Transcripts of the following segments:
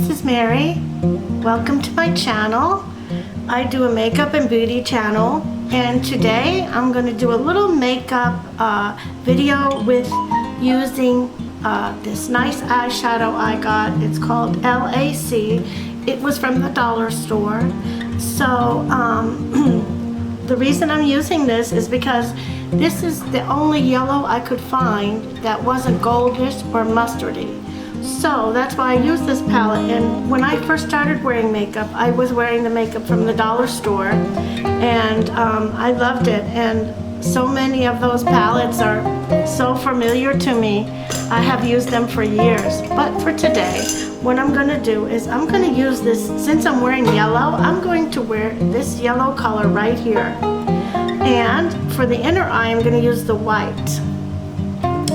this is Mary. Welcome to my channel. I do a makeup and beauty channel, and today I'm going to do a little makeup video with using this nice eyeshadow I got. It's called LAC. It was from the dollar store. So the reason I'm using this is because this is the only yellow I could find that wasn't goldish or mustardy. So that's why I use this palette. And when I first started wearing makeup, I was wearing the makeup from the dollar store, and I loved it. And so many of those palettes are so familiar to me. I have used them for years. But for today, what I'm going to do is I'm going to use this. Since I'm wearing yellow, I'm going to wear this yellow color right here. And for the inner eye, I'm going to use the white.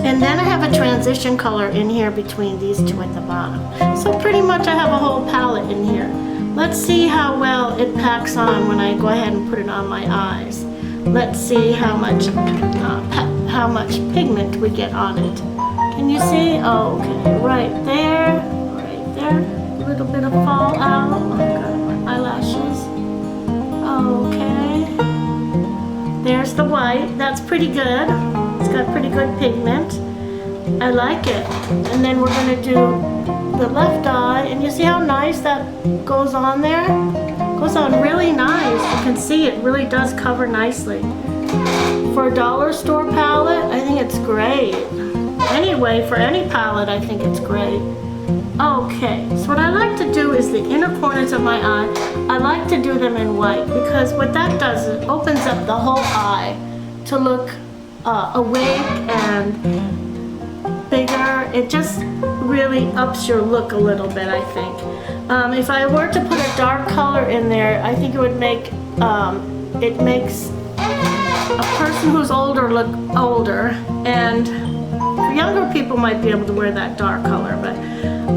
And then I have a transition color in here between these two at the bottom. So pretty much I have a whole palette in here. Let's see how well it packs on when I go ahead and put it on my eyes. Let's see how much pigment we get on it. Can you see? Oh, okay, right there, a little bit of fallout. Oh my God, my eyelashes. Okay, there's the white. That's pretty good. It's got pretty good pigment. I like it. And then we're going to do the left eye, and you see how nice that goes on there? It goes on really nice. You can see it really does cover nicely. For a dollar store palette, I think it's great. Anyway, for any palette, I think it's great. Okay, so what I like to do is the inner corners of my eye, I like to do them in white, because what that does is it opens up the whole eye to look awake and bigger. It just really ups your look a little bit, I think. If I were to put a dark color in there, I think it would make, it makes a person who's older look older, and younger people might be able to wear that dark color, but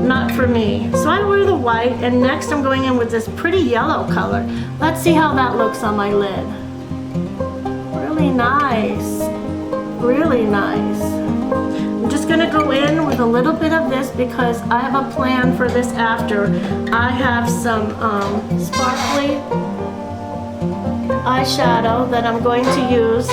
not for me. So I wear the white, and next I'm going in with this pretty yellow color. Let's see how that looks on my lid. Really nice. Really nice. I'm just going to go in with a little bit of this because I have a plan for this after. I have some sparkly eyeshadow that I'm going to use.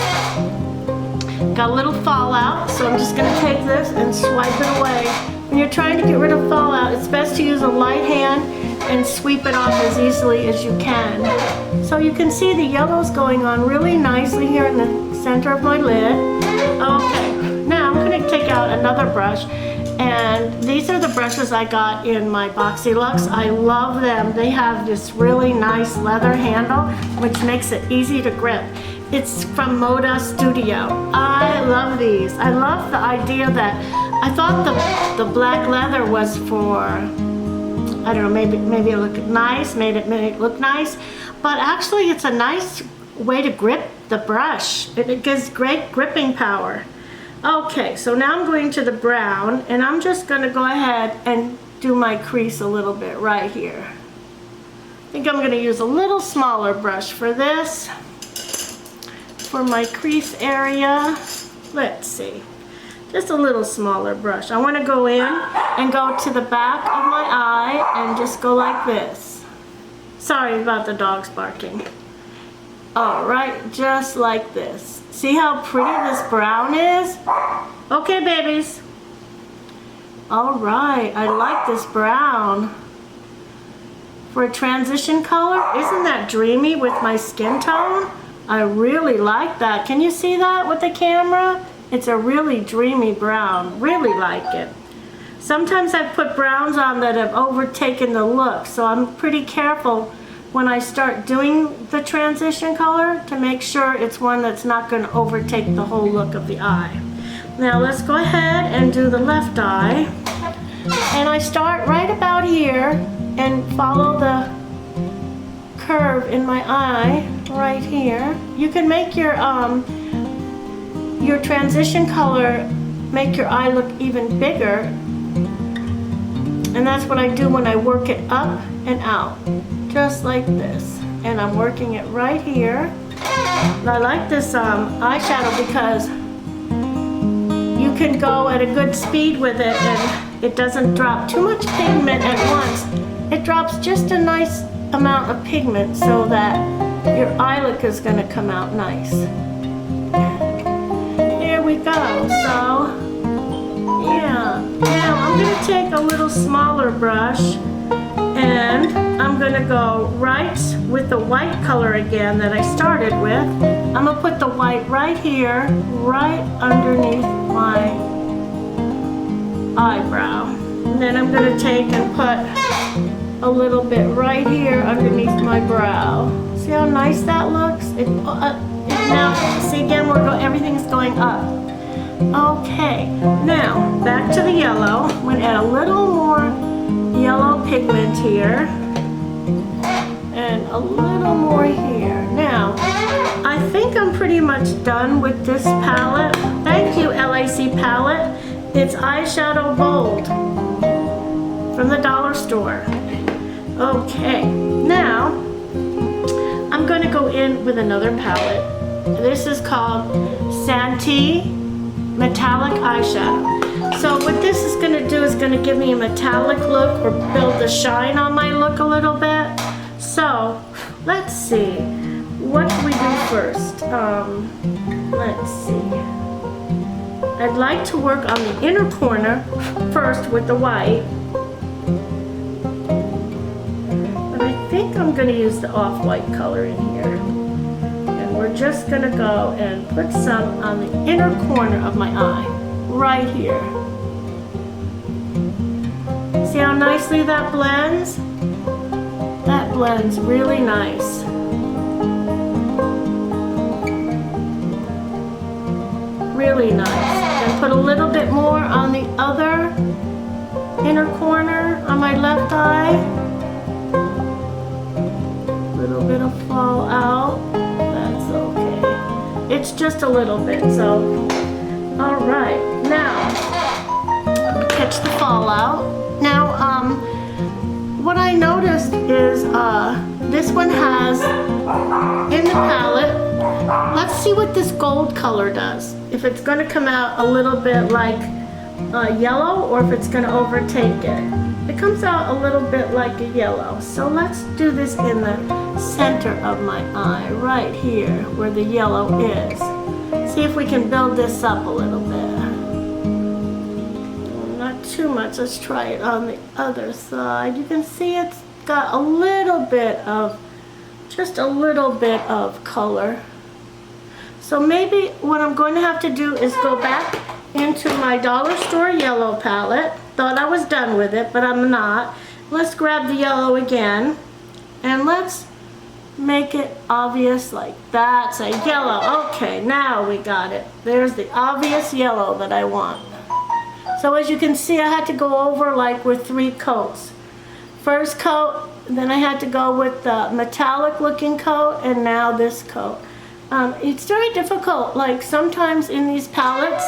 Got a little fallout, so I'm just going to take this and swipe it away. When you're trying to get rid of fallout, it's best to use a light hand and sweep it off as easily as you can. So you can see the yellow's going on really nicely here in the center of my lid. Okay, now I'm going to take out another brush, and these are the brushes I got in my Boxy Luxe. I love them. They have this really nice leather handle, which makes it easy to grip. It's from Moda Studio. I love these. I love the idea that I thought the black leather was for, I don't know, maybe it looked nice, made it look nice, but actually it's a nice way to grip the brush. It gives great gripping power. Okay, so now I'm going to the brown, and I'm just going to go ahead and do my crease a little bit right here. I think I'm going to use a little smaller brush for this. For my crease area, let's see, just a little smaller brush. I want to go in and go to the back of my eye and just go like this. Sorry about the dogs barking. All right, just like this. See how pretty this brown is? Okay, babies. All right, I like this brown. For a transition color, isn't that dreamy with my skin tone? I really like that. Can you see that with the camera? It's a really dreamy brown. Really like it. Sometimes I put browns on that have overtaken the look, so I'm pretty careful when I start doing the transition color to make sure it's one that's not going to overtake the whole look of the eye. Now let's go ahead and do the left eye. And I start right about here and follow the curve in my eye right here. You can make your transition color make your eye look even bigger, and that's what I do when I work it up and out, just like this. And I'm working it right here. And I like this eyeshadow because you can go at a good speed with it and it doesn't drop too much pigment at once. It drops just a nice amount of pigment so that your eye look is going to come out nice. Here we go. So, yeah. Now I'm going to take a little smaller brush and I'm going to go right with the white color again that I started with. I'm going to put the white right here, right underneath my eyebrow. And then I'm going to take and put a little bit right here underneath my brow. See how nice that looks? Now, see again, everything's going up. Okay, now back to the yellow. I'm going to add a little more yellow pigment here and a little more here. Now, I think I'm pretty much done with this palette. Thank you, LAC palette. It's Eyeshadow Bold from the dollar store. Okay, now I'm going to go in with another palette. This is called Santee Metallic Eyeshadow. So what this is going to do is going to give me a metallic look or build the shine on my look a little bit. So let's see. What do we do first? Let's see. I'd like to work on the inner corner first with the white. But I think I'm going to use the off-white color in here. And we're just going to go and put some on the inner corner of my eye. Right here. See how nicely that blends? That blends really nice. Really nice. And put a little bit more on the other inner corner on my left eye. A little bit of fallout. That's okay. It's just a little bit, so. Alright, now, catch the fallout. Now, what I noticed is this one has, in the palette, let's see what this gold color does. If it's going to come out a little bit like yellow or if it's going to overtake it. It comes out a little bit like a yellow. So let's do this in the center of my eye, right here, where the yellow is. See if we can build this up a little bit. Not too much. Let's try it on the other side. You can see it's got a little bit of, just a little bit of color. So maybe what I'm going to have to do is go back into my dollar store yellow palette. Thought I was done with it, but I'm not. Let's grab the yellow again and let's make it obvious, like that's a yellow. Okay, now we got it. There's the obvious yellow that I want. So as you can see, I had to go over like with 3 coats. First coat, then I had to go with the metallic looking coat, and now this coat. It's very difficult, like sometimes in these palettes,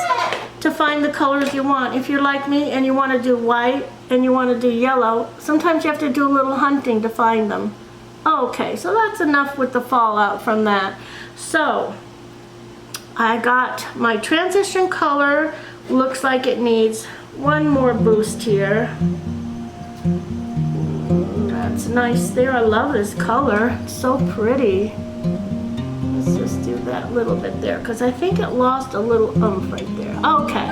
to find the colors you want. If you're like me and you want to do white and you want to do yellow, sometimes you have to do a little hunting to find them. Okay, so that's enough with the fallout from that. So, I got my transition color. Looks like it needs one more boost here. That's nice there. I love this color. It's so pretty. Let's just do that little bit there because I think it lost a little oomph right there. Okay,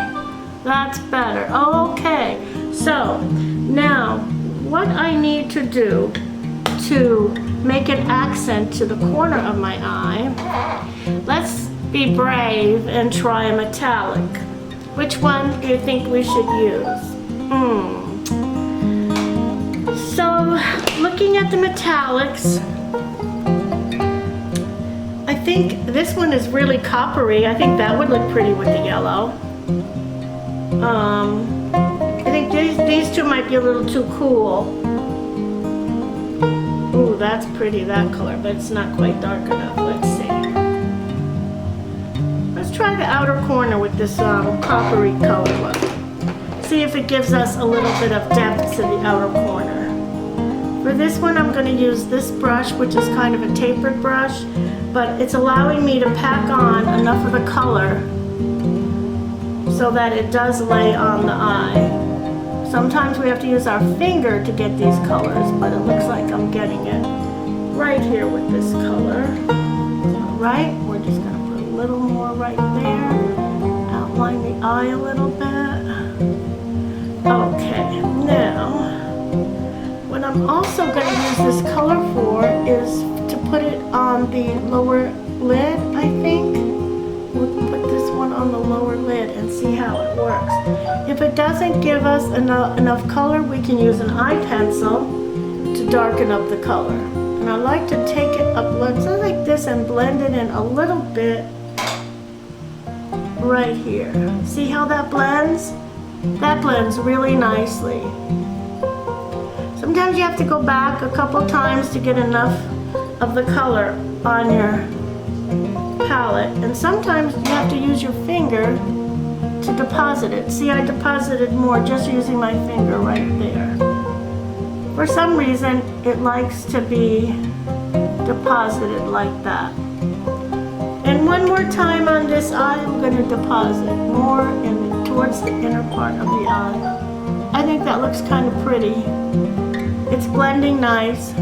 that's better. Okay, so now what I need to do to make an accent to the corner of my eye, let's be brave and try a metallic. Which one do you think we should use? So, looking at the metallics, I think this one is really coppery. I think that would look pretty with the yellow. I think these two might be a little too cool. Ooh, that's pretty, that color, but it's not quite dark enough. Let's see. Let's try the outer corner with this coppery color look. See if it gives us a little bit of depth to the outer corner. For this one, I'm going to use this brush, which is kind of a tapered brush, but it's allowing me to pack on enough of the color so that it does lay on the eye. Sometimes we have to use our finger to get these colors, but it looks like I'm getting it right here with this color. Right? We're just going to put a little more right there. Outline the eye a little bit. Okay, now what I'm also going to use this color for is to put it on the lower lid, I think. We'll put this one on the lower lid and see how it works. If it doesn't give us enough color, we can use an eye pencil to darken up the color. And I like to take it up like this and blend it in a little bit right here. See how that blends? That blends really nicely. Sometimes you have to go back a couple times to get enough of the color on your palette, and sometimes you have to use your finger to deposit it. See, I deposited more just using my finger right there. For some reason, it likes to be deposited like that. And one more time on this eye, I'm going to deposit more towards the inner part of the eye. I think that looks kind of pretty. It's blending nice.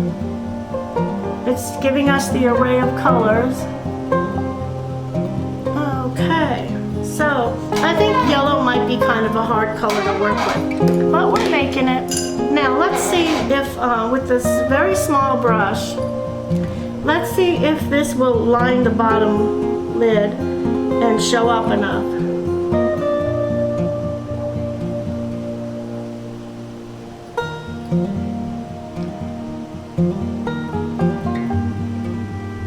It's giving us the array of colors. Okay, so I think yellow might be kind of a hard color to work with, but we're making it. Now let's see if, with this very small brush, let's see if this will line the bottom lid and show up enough.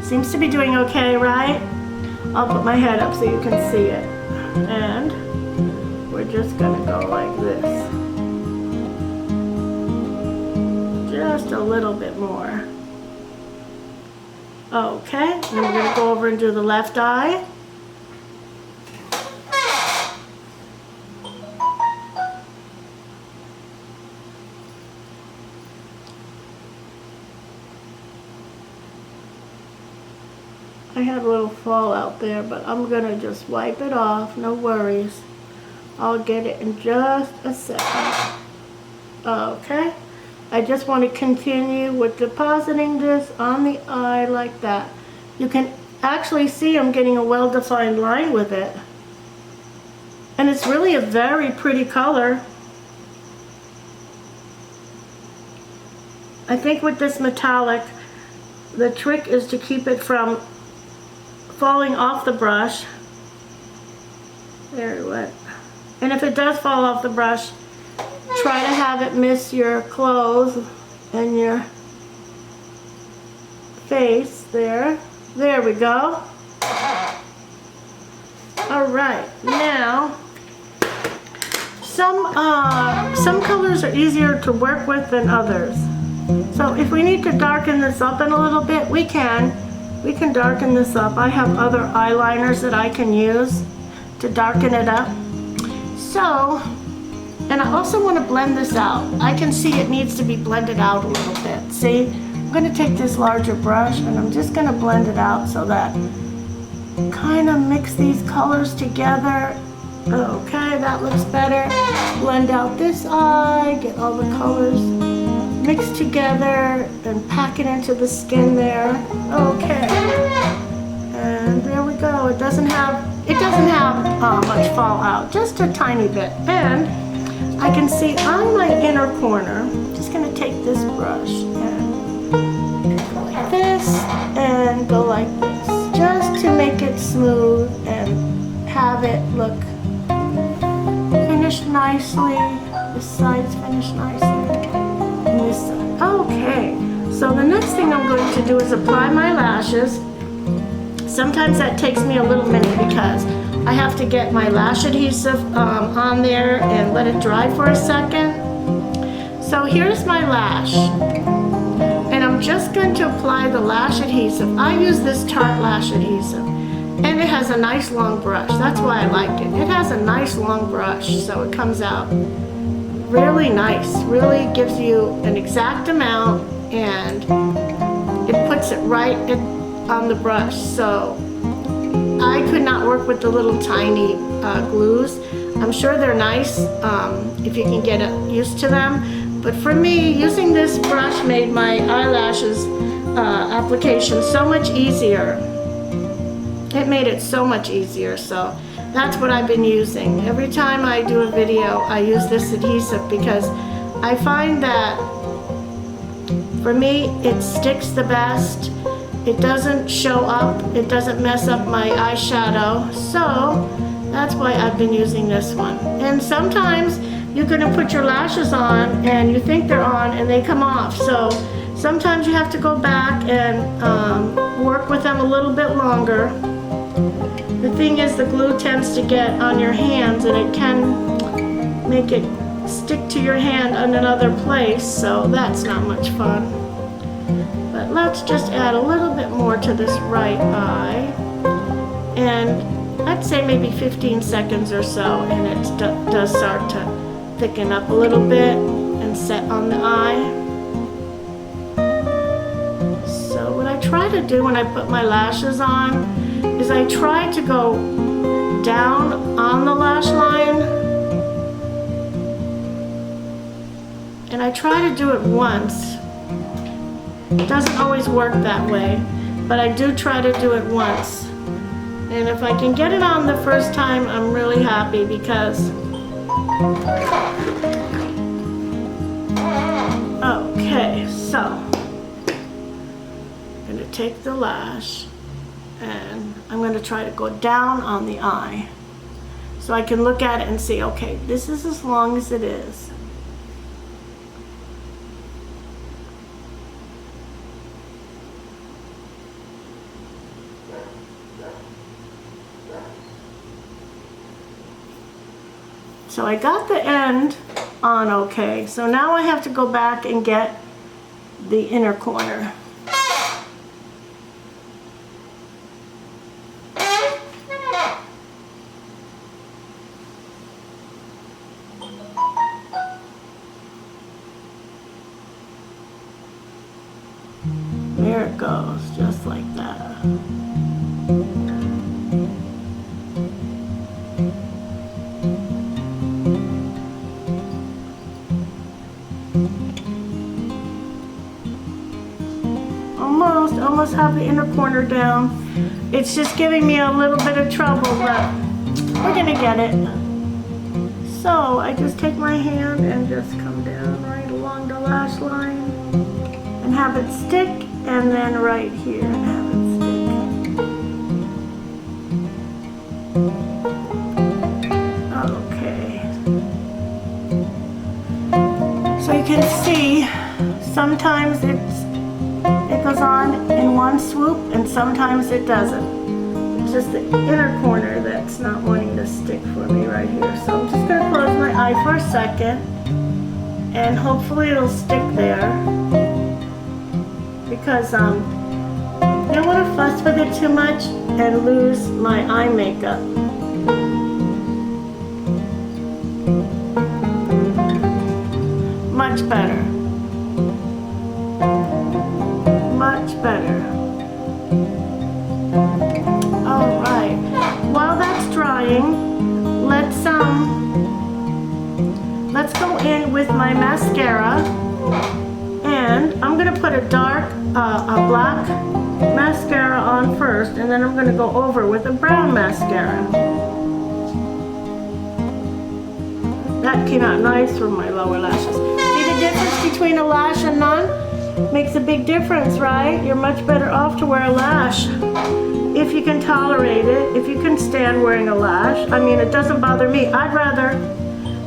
Seems to be doing okay, right? I'll put my head up so you can see it. And we're just gonna go like this. Just a little bit more. Okay, and we're gonna go over and do the left eye. I had a little fallout there, but I'm gonna just wipe it off, no worries. I'll get it in just a second. Okay, I just want to continue with depositing this on the eye like that. You can actually see I'm getting a well-defined line with it. And it's really a very pretty color. I think with this metallic, the trick is to keep it from falling off the brush. There it went. And if it does fall off the brush, try to have it miss your clothes and your face there. There we go. All right, now some colors are easier to work with than others. So if we need to darken this up in a little bit, we can darken this up. I have other eyeliners that I can use to darken it up. So, and I also want to blend this out. I can see it needs to be blended out a little bit. See, I'm going to take this larger brush and I'm just going to blend it out so that kind of mix these colors together. Okay, that looks better. Blend out this eye, get all the colors mixed together and pack it into the skin there. Okay, and there we go. It doesn't have much fallout, just a tiny bit. And I can see on my inner corner, I'm just going to take this brush and go like this and go like this, just to make it smooth and have it look finished nicely. This side's finished nicely. And this side. Okay, so the next thing I'm going to do is apply my lashes. Sometimes that takes me a little minute because I have to get my lash adhesive on there and let it dry for a second. So here's my lash. And I'm just going to apply the lash adhesive. I use this Tarte lash adhesive. And it has a nice long brush. That's why I like it. It has a nice long brush, so it comes out really nice. Really gives you an exact amount and it puts it right on the brush. So I could not work with the little tiny glues. I'm sure they're nice if you can get used to them. But for me, using this brush made my eyelashes application so much easier. It made it so much easier, so that's what I've been using. Every time I do a video, I use this adhesive because I find that for me, it sticks the best. It doesn't show up. It doesn't mess up my eyeshadow. So that's why I've been using this one. And sometimes you're gonna put your lashes on and you think they're on and they come off. So sometimes you have to go back and work with them a little bit longer. The thing is, the glue tends to get on your hands and it can make it stick to your hand in another place, so that's not much fun. But let's just add a little bit more to this right eye, and I'd say maybe 15 seconds or so, and it does start to thicken up a little bit and set on the eye. So what I try to do when I put my lashes on is I try to go down on the lash line, and I try to do it once. It doesn't always work that way, but I do try to do it once. And if I can get it on the first time, I'm really happy because okay, so I'm going to take the lash and I'm going to try to go down on the eye so I can look at it and see, okay, this is as long as it is. So I got the end on okay, so now I have to go back and get the inner corner. There it goes, just like that. Almost have the inner corner down. It's just giving me a little bit of trouble, but we're gonna get it. So I just take my hand and just come down right along the lash line and have it stick, and then right here and have it stick. Okay. So you can see sometimes it goes on in one swoop and sometimes it doesn't. It's just the inner corner that's not wanting to stick for me right here. So I'm just going to close my eye for a second and hopefully it'll stick there, because I don't want to fuss with it too much and lose my eye makeup. Much better. Much better. All right. While that's drying, let's go in with my mascara, and I'm gonna put a dark, a black mascara on first, and then I'm gonna go over with a brown mascara. That came out nice for my lower lashes. See the difference between a lash and none? Makes a big difference, right? You're much better off to wear a lash if you can tolerate it, if you can stand wearing a lash. I mean, it doesn't bother me. I'd rather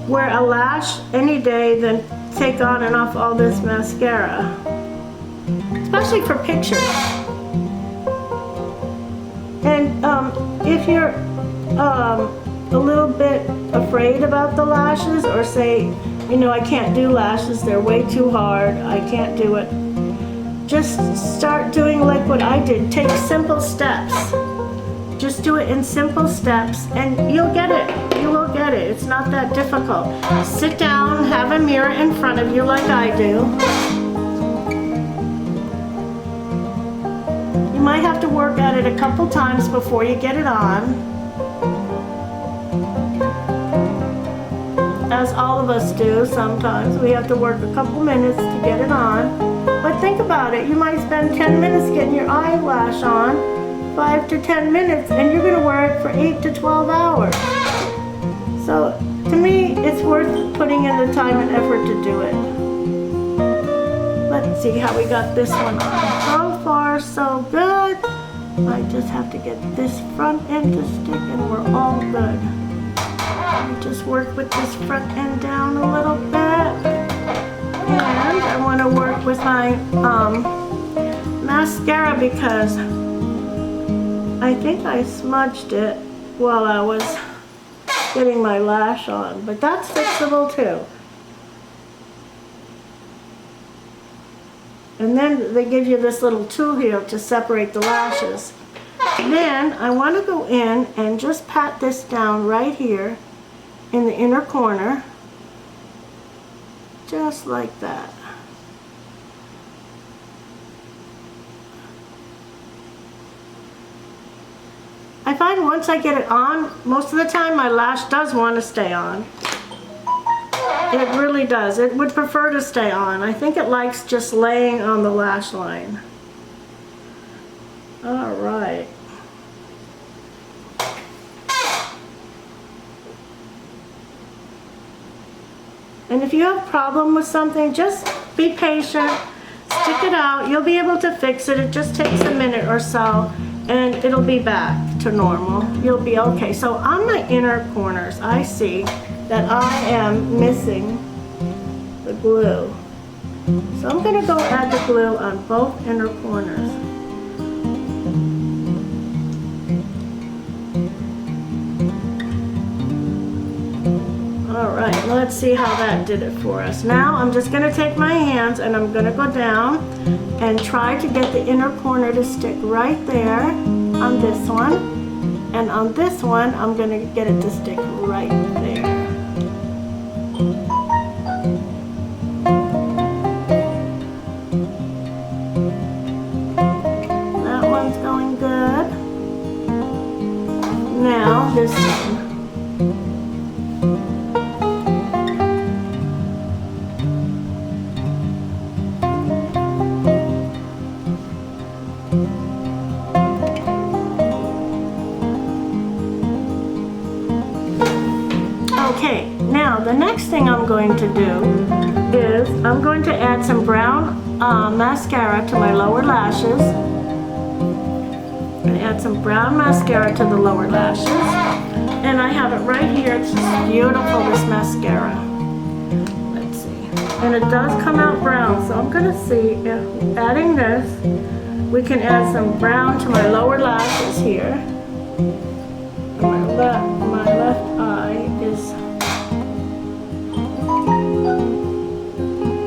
wear a lash any day than take on and off all this mascara, especially for pictures. And if you're a little bit afraid about the lashes, or say, you know, I can't do lashes, they're way too hard, I can't do it, just start doing like what I did. Take simple steps. Just do it in simple steps and you'll get it. You will get it. It's not that difficult. Sit down, have a mirror in front of you like I do. You might have to work at it a couple times before you get it on. as all of us do sometimes. We have to work a couple minutes to get it on. But think about it, you might spend 10 minutes getting your eyelash on, 5 to 10 minutes, and you're gonna wear it for 8 to 12 hours. So to me, it's worth putting in the time and effort to do it. Let's see how we got this one on. So far, so good. I just have to get this front end to stick and we're all good. I just work with this front end down a little bit. And I want to work with my mascara because I think I smudged it while I was getting my lash on, but that's fixable too. And then they give you this little tool here to separate the lashes. Then I want to go in and just pat this down right here in the inner corner, just like that. I find once I get it on, most of the time my lash does want to stay on. It really does. It would prefer to stay on. I think it likes just laying on the lash line. All right. And if you have a problem with something, just be patient, stick it out. You'll be able to fix it. It just takes a minute or so, and it'll be back to normal. You'll be okay. So on my inner corners, I see that I am missing the glue. So I'm going to go add the glue on both inner corners. Alright, let's see how that did it for us. Now I'm just going to take my hands and I'm going to go down and try to get the inner corner to stick right there on this one. And on this one, I'm going to get it to stick right there. That one's going good. Now this one. Okay, now the next thing I'm going to do is I'm going to add some brown mascara to my lower lashes. I'm going to add some brown mascara to the lower lashes. And I have it right here. It's just beautiful, this mascara. Let's see. And it does come out brown, so I'm going to see if adding this, we can add some brown to my lower lashes here. My left eye is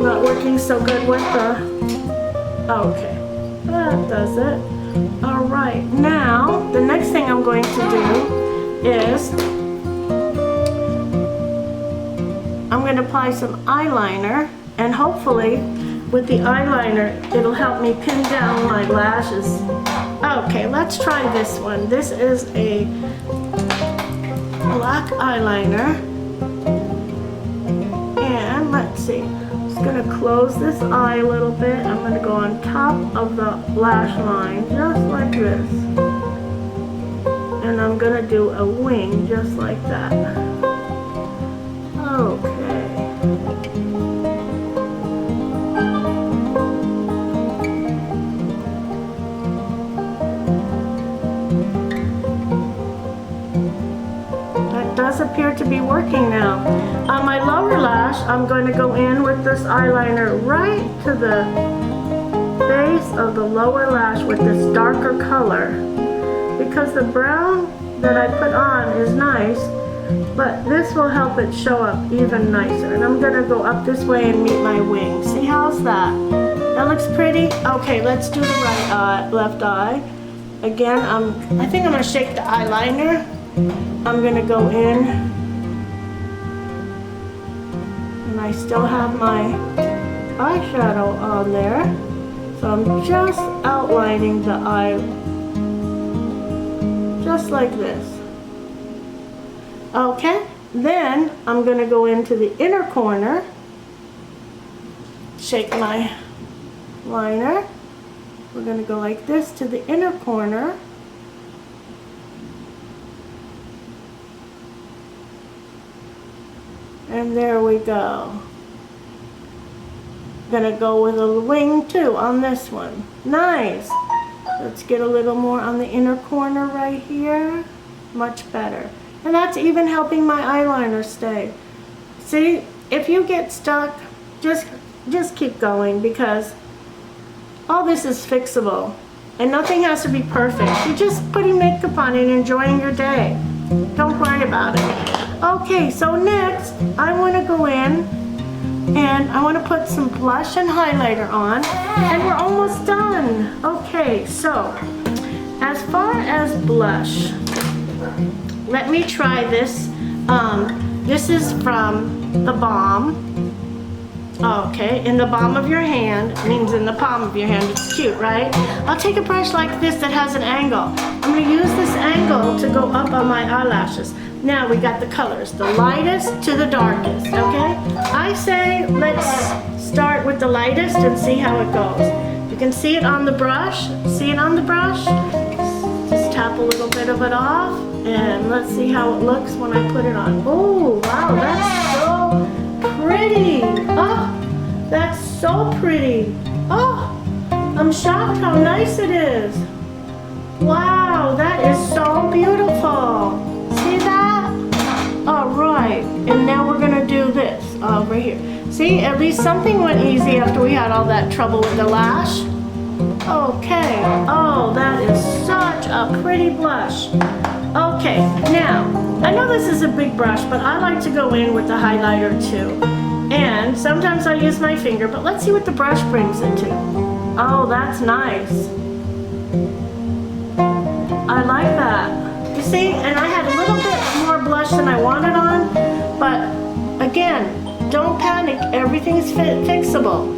not working so good with the, okay, that does it. All right, now the next thing I'm going to do is I'm going to apply some eyeliner, and hopefully with the eyeliner it'll help me pin down my lashes. Okay, let's try this one. This is a black eyeliner, and let's see, I'm just going to close this eye a little bit. I'm going to go on top of the lash line just like this, and I'm going to do a wing just like that. Okay. Does appear to be working now. On my lower lash, I'm going to go in with this eyeliner right to the base of the lower lash with this darker color, because the brown that I put on is nice, but this will help it show up even nicer. And I'm going to go up this way and meet my wing. See, how's that? That looks pretty. Okay, let's do the right eye, left eye. Again, I think I'm going to shake the eyeliner. I'm going to go in, and I still have my eyeshadow on there, so I'm just outlining the eye, just like this. Okay, Then I'm going to go into the inner corner, shake my liner. We're going to go like this to the inner corner. And there we go. Gonna go with a wing too on this one. Nice. Let's get a little more on the inner corner right here. Much better. And that's even helping my eyeliner stay. See, if you get stuck, just keep going, because all this is fixable. And nothing has to be perfect. You're just putting makeup on and enjoying your day. Don't worry about it. Okay, so next I want to go in and I want to put some blush and highlighter on, and we're almost done. Okay, so as far as blush, let me try this. This is from the Balm. Okay, in the palm of your hand means in the palm of your hand. It's cute, right? I'll take a brush like this that has an angle. I'm going to use this angle to go up on my eyelashes. Now we got the colors, the lightest to the darkest, okay? I say let's start with the lightest and see how it goes. You can see it on the brush. See it on the brush? Just tap a little bit of it off, and let's see how it looks when I put it on. Oh, wow, that's so pretty. Oh, that's so pretty. Oh, I'm shocked how nice it is. Wow, that is so beautiful. See that? All right, and now we're gonna do this over here. See, at least something went easy after we had all that trouble with the lash. Okay, oh, that is such a pretty blush. Okay, now, I know this is a big brush, but I like to go in with the highlighter too. And sometimes I use my finger, but let's see what the brush brings it to. Oh, that's nice. I like that. You see, and I had a little bit more blush than I wanted on, but again, don't panic, everything's fixable.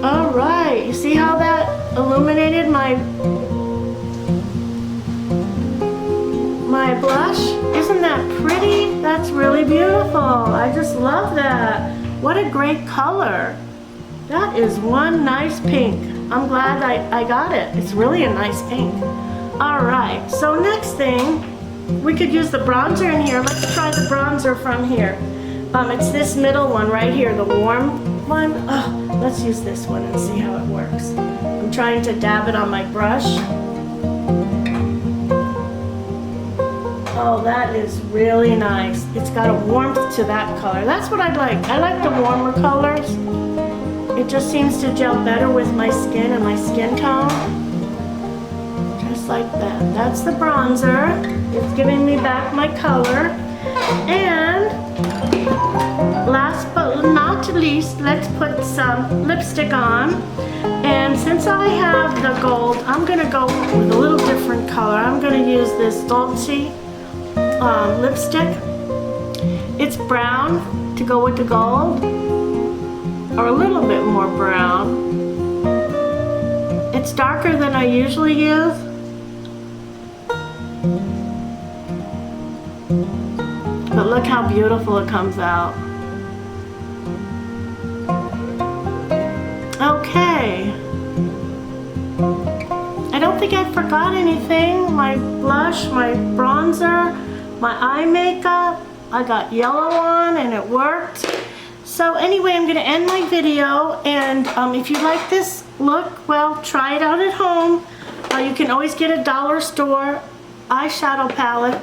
All right, you see how that illuminated my blush? Isn't that pretty? That's really beautiful. I just love that. What a great color. That is one nice pink. I'm glad I got it. It's really a nice pink. All right, so next thing, we could use the bronzer in here. Let's try the bronzer from here. It's this middle one right here, the warm one. Oh, let's use this one and see how it works. I'm trying to dab it on my brush. Oh, that is really nice. It's got a warmth to that color. That's what I like. I like the warmer colors. It just seems to gel better with my skin and my skin tone. Just like that. That's the bronzer. It's giving me back my color. And last but not least, let's put some lipstick on. And since I have the gold, I'm going to go with a little different color. I'm going to use this Doucce lipstick. It's brown to go with the gold, or a little bit more brown. It's darker than I usually use. But look how beautiful it comes out. Okay. I don't think I forgot anything. My blush, my bronzer, my eye makeup. I got yellow on and it worked. So anyway, I'm going to end my video, and if you like this look, well, try it out at home. You can always get a dollar store eyeshadow palette.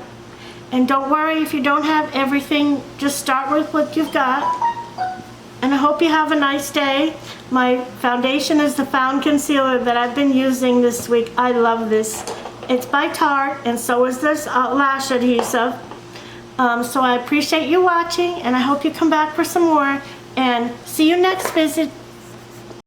And don't worry if you don't have everything, just start with what you've got. And I hope you have a nice day. My foundation is the Foundconcealer that I've been using this week. I love this. It's by Tarte, and so is this lash adhesive. So I appreciate you watching, and I hope you come back for some more. And see you next visit.